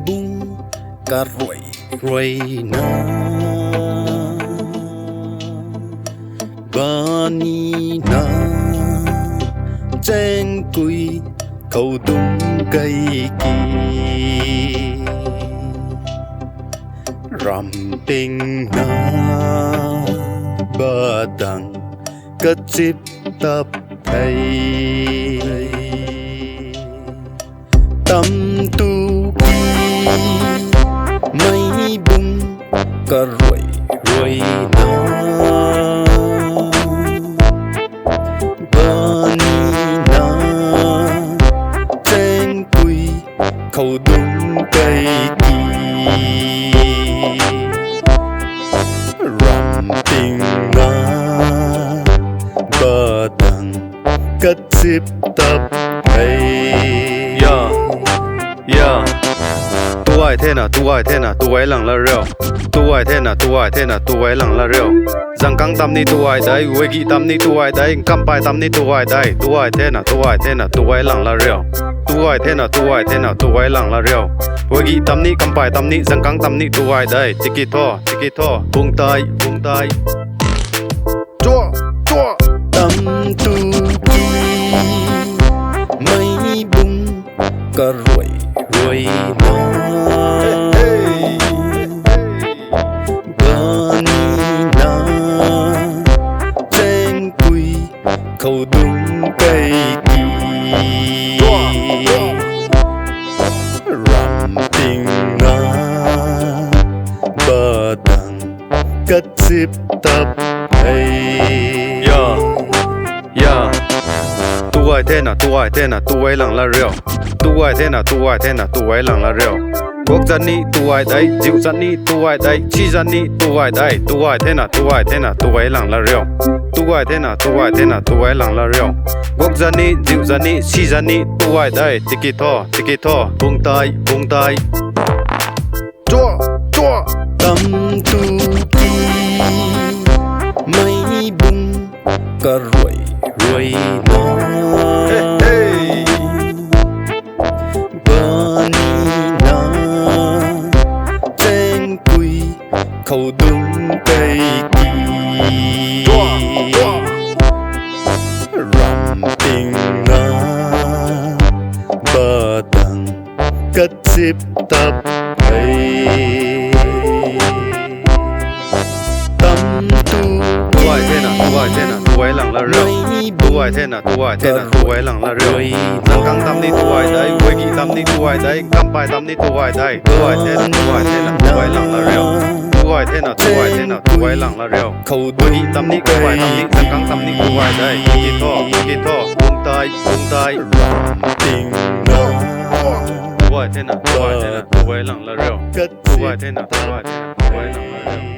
bung cả rồi rồi na bani na chen cùi cầu đúng cây kỳ ram ping na ba đằng cất chip tập thầy tâm tu kỳ mây bung cả rồi rồi na bani na chen cùi cầu đúng cây kỳ ram ping na ba đằng cất chip tập thầy tu ai thế nào tu ai lăng là rêu tu ai thế nào tu ai lăng là rêu giang căng tâm ni tu ai đấy quê ghi tâm ni tu ai đấy cam pai tâm ni tu ai đấy tu ai thế nào tu ai lăng là rêu tu ai thế nào tu ai lăng là rêu quê ghi tâm ni cam pai tâm ni giang căng tâm ni tu ai đấy tiki tho buông tay chua tâm tu kỳ mây bung cả rồi rồi na bani na chen cùi cầu đúng cây kỳ ram ping na ba đằng cất chip tập thầy tu ai thế nào tu ai lăng là rêu tu ai thế nào tu ai lăng là rêu quốc dân ni tu ai đấy dịu dân ni tu ai đấy chi dân ni tu ai đấy tu ai thế nào tu ai lăng là rêu tu ai thế nào tu ai lăng là rêu quốc dân ni dịu dân ni chi dân ni tu ai đấy tiki tho buông tay chua tâm tu kỳ mây bung cả rồi na bani na chen cùi cầu đúng cây kỳ ram ping na ba đằng cất chip tập thầy tâm tu ai thế nào tu ai lăng là rêu tu ai thế nào tu ai lăng là rêu giang căng tâm ni tu ai đấy quê ghi tâm ni tu ai đấy cam pai tâm ni tu ai đấy tu ai thế nào tu ai lăng là rêu tu ai thế nào tu ai lăng là rêu quê ghi tâm ni cam pai tâm ni giang căng tâm ni tu ai đấy tiki tho buông tay ram ping na tu ai thế nào tu ai lăng là rêu tu ai thế nào tu ai lăng là rêu